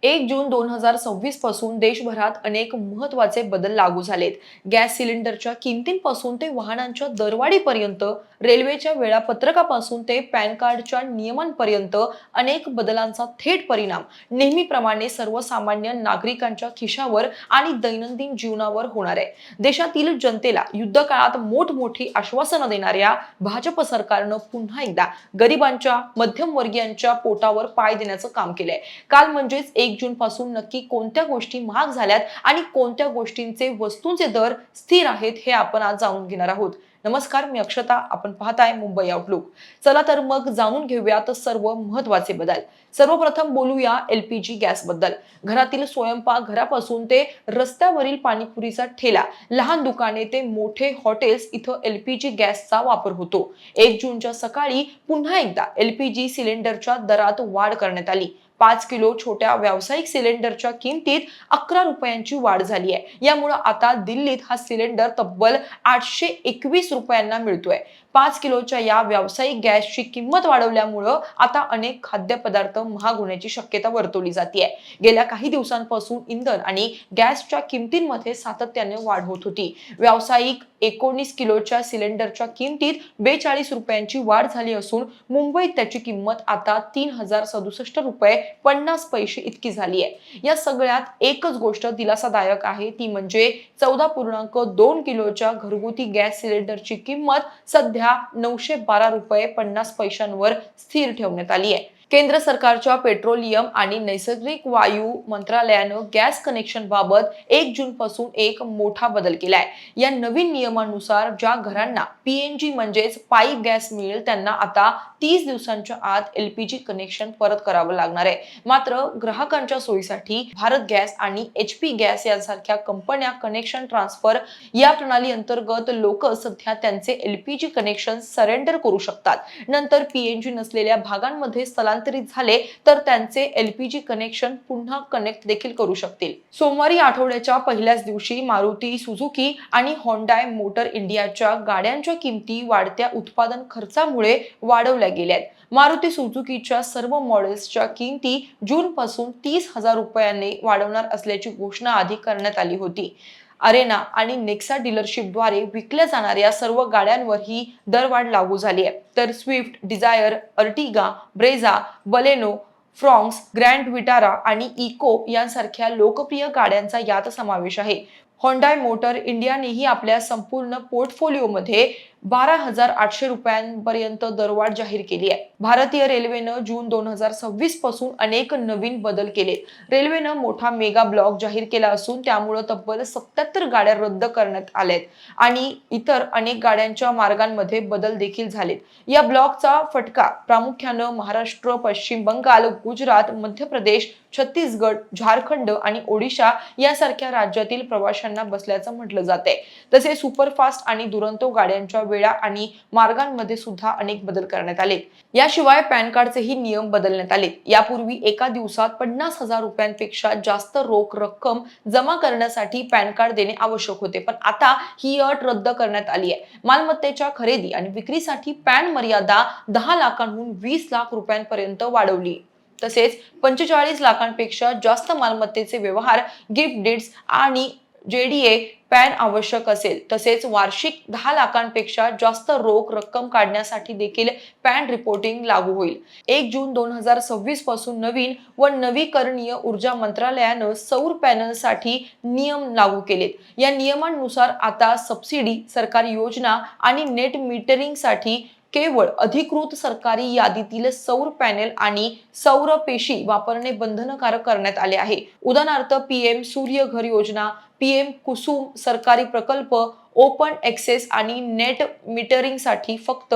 1 जून 2026 पासून देशभरात अनेक महत्त्वाचे बदल लागू झालेत. गॅस सिलेंडरच्या किमतींपासून ते वाहनांच्या दरवाढीपर्यंत, रेल्वेच्या वेळापत्रकापासून ते पॅन कार्डच्या नियमांपर्यंत अनेक बदलांचा थेट परिणाम नेहमीप्रमाणे सर्वसामान्य नागरिकांच्या खिशावर आणि दैनंदिन जीवनावर होणार आहे. देशातील जनतेला युद्धकाळात मोठमोठी आश्वासनं देणाऱ्या भाजप सरकारनं पुन्हा एकदा गरिबांच्या, मध्यमवर्गीयांच्या पोटावर पाय देण्याचं काम केलंय. काल म्हणजेच 1 जून पासून नक्की कोणत्या गोष्टी महाग झाल्यात आणि कोणत्या गोष्टींचे वस्तूंचे दर स्थिर आहेत हे आपण आज जाणून घेणार आहोत. नमस्कार, मी अक्षता. आपण पाहताय मुंबई आउटलुक. चला तर मग जाणून घेऊयात सर्व महत्त्वाचे बदल. सर्वप्रथम बोलूया एलपीजी गॅस बद्दल. घरातील स्वयंपाक घरापासून ते रस्त्यावरील पाणीपुरीचा ठेला, लहान दुकाने ते मोठे हॉटेल्स इथं एलपीजी गॅसचा वापर होतो. 1 जूनच्या सकाळी पुन्हा एकदा एलपीजी सिलेंडरच्या दरात वाढ करण्यात आली. 5 किलो छोट्या व्यावसायिक सिलेंडरच्या किमतीत 11 रुपयांची वाढ झाली आहे. यामुळे आता दिल्लीत हा सिलेंडर तब्बल 821 रुपयांना मिळतोय. 5 किलोच्या या व्यावसायिक गॅसची किंमत वाढवल्यामुळे आता अनेक खाद्यपदार्थ महाग होण्याची शक्यता वर्तवली जाते. गेल्या काही दिवसांपासून इंधन आणि गॅसच्या किमतींमध्ये सातत्याने वाढ होत होती. व्यावसायिक 19 किलोच्या सिलेंडरच्या किमतीत 42 रुपयांची वाढ झाली असून मुंबईत त्याची किंमत आता 3067 रुपये 50 पैसे इतकी झाली आहे. या सगळ्यात एकच गोष्ट दिलासादायक आहे, ती म्हणजे 14.2 किलोच्या घरगुती गॅस सिलेंडरची किंमत सध्या 912 रुपये 50 पैशांवर स्थिर ठेवण्यात आली आहे. केंद्र सरकारच्या पेट्रोलियम आणि नैसर्गिक वायू मंत्रालयानं गॅस कनेक्शन बाबत 1 जून पासून एक मोठा बदल केलाय. या नवीन नियमानुसार ज्या घरांना पीएनजी म्हणजेच पाईप गॅस मिळेल त्यांना आता 30 दिवसांच्या आत एलपीजी कनेक्शन परत करावं लागणार आहे. मात्र ग्राहकांच्या सोयीसाठी भारत गॅस आणि एचपी गॅस यांसारख्या कंपन्या कनेक्शन ट्रान्सफर या प्रणाली अंतर्गत लोक सध्या त्यांचे एलपीजी कनेक्शन सरेंडर करू शकतात. नंतर पीएनजी नसलेल्या भागांमध्ये स्थलांतरित झाले तर त्यांचे एलपीजी कनेक्शन पुन्हा कनेक्ट देखील करू शकतील. सोमवारी आठवड्याच्या पहिल्याच दिवशी मारुती सुझुकी आणि होंडाय मोटर इंडियाच्या गाड्यांच्या किमती वाढत्या उत्पादन खर्चामुळे वाढवल्या गेल्यात. मारुती सुझुकीच्या सर्व मॉडेल्सच्या किमती जून पासून 30,000 रुपयांनी वाढवणार असल्याची घोषणा आधी करण्यात आली होती. अरेना आणि नेक्सा डीलरशिपद्वारे विकल्या जाणाऱ्या सर्व गाड्यांवर ही दरवाढ लागू झाली आहे. तर Swift, Dzire, Ertiga, Brezza, Baleno, Fronx, Grand Vitara आणि इको यांसारख्या लोकप्रिय गाड्यांचा यात समावेश आहे. होंडाय मोटर इंडियानेही आपल्या संपूर्ण पोर्टफोलिओमध्ये 12,800 रुपयांपर्यंत दरवाढ जाहीर केली आहे. भारतीय रेल्वेनं जून 2026 पासून अनेक नवीन बदल केले. रेल्वेनं मोठा मेगा ब्लॉक जाहीर केला असून त्यामुळे तब्बल 77 गाड्या रद्द करण्यात आल्यात आणि इतर अनेक गाड्यांच्या मार्गांमध्ये बदल देखील झालेत. या ब्लॉकचा फटका प्रामुख्यानं महाराष्ट्र, पश्चिम बंगाल, गुजरात, मध्य प्रदेश, छत्तीसगड, झारखंड आणि ओडिशा यासारख्या राज्यातील प्रवाशांना बसल्याचं म्हटलं जातंय. तसे सुपरफास्ट आणि दुरंतो गाड्यांच्या वेळा आणि मार्गांमध्ये सुद्धा अनेक बदल करण्यात आले. याशिवाय पॅन कार्डचेही नियम बदलण्यात आले. यापूर्वी एका दिवसात 50,000 रुपयांपेक्षा जास्त रोख रक्कम जमा करण्यासाठी पॅन कार्ड देणे आवश्यक होते, पण आता ही अट रद्द करण्यात आली आहे. मालमत्तेच्या खरेदी आणि विक्रीसाठी पॅन मर्यादा 10 लाखांहून 20 लाख रुपयांपर्यंत वाढवली. तसेच 45 लाखांपेक्षा जास्त मालमत्तेचे व्यवहार, गिफ्ट डीड्स आणि जेडीए पॅन आवश्यक असेल. तसेच वार्षिक 10 लाखांपेक्षा जास्त रोख रक्कम काढण्यासाठी देखील पॅन रिपोर्टिंग लागू होईल. 1 जून 2026 पासून नवीन व नवीकरणीय ऊर्जा मंत्रालयानं सौर पॅनलसाठी नियम लागू केलेत. या नियमांनुसार आता सबसिडी, सरकारी योजना आणि नेट मीटरिंगसाठी केवळ अधिकृत सरकारी यादीतील सौर पॅनेल आणि सौर पेशी वापरणे बंधनकारक करण्यात आले आहे. उदाहरणार्थ पीएम सूर्य घर योजना, पीएम कुसुम सरकारी प्रकल्प, ओपन ऍक्सेस आणि नेट मीटरिंगसाठी फक्त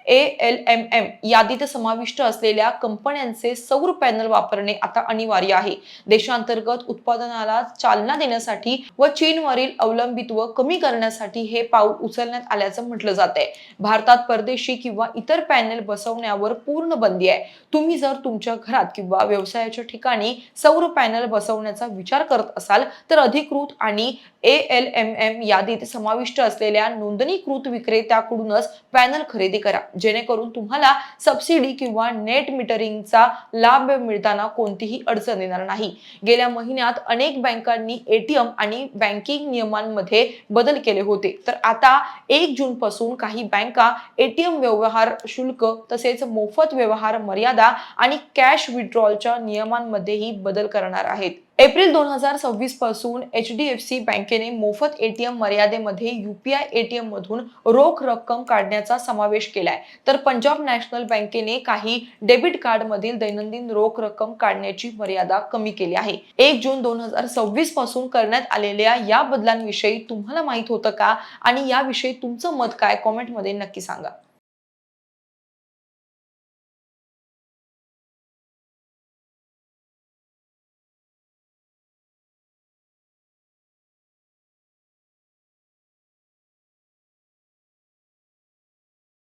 ALMM यादीत समाविष्ट असलेल्या कंपन्यांचे सौर पॅनल वापरणे आता अनिवार्य आहे. देशांतर्गत उत्पादनाला चालना देण्यासाठी व चीनवरील अवलंबित्व कमी करण्यासाठी हे पाऊल उचलण्यात आल्याचं म्हटलं जातंय. भारतात परदेशी किंवा इतर पॅनल बसवण्यावर पूर्ण बंदी आहे. तुम्ही जर तुमच्या घरात किंवा व्यवसायाच्या ठिकाणी सौर पॅनल बसवण्याचा विचार करत असाल तर अधिकृत आणि ALMM यादीत समाविष्ट समाविष्ट असलेल्या नोंदणीकृत विक्रेत्याकडूनच पॅनल खरेदी करा, जेणेकरून तुम्हाला सबसिडी किंवा नेट मीटरिंगचा लाभ मिळताना कोणतीही अडचण येणार नाही. गेल्या महिन्यात अनेक बँकांनी एटीएम आणि बँकिंग नियमांमध्ये बदल केले होते, तर आता 1 जून पासून काही बँका एटीएम व्यवहार शुल्क तसेच मोफत व्यवहार मर्यादा आणि कॅश विड्रॉलच्या नियमांमध्येही बदल करणार आहेत. एप्रिल 2026 पासून एचडीएफसी बँकेने मोफत एटीएम मर्यादेमध्ये यूपीआय एटीएम मधून रोख रक्कम काढण्याचा समावेश केलाय, तर पंजाब नॅशनल बँकेने काही डेबिट कार्ड मधील दैनंदिन रोख रक्कम काढण्याची मर्यादा कमी केली आहे. 1 जून 2026 पासून करण्यात आलेल्या या बदलांविषयी तुम्हाला माहित होतं का? आणि याविषयी तुमचं मत काय? कॉमेंटमध्ये नक्की सांगा.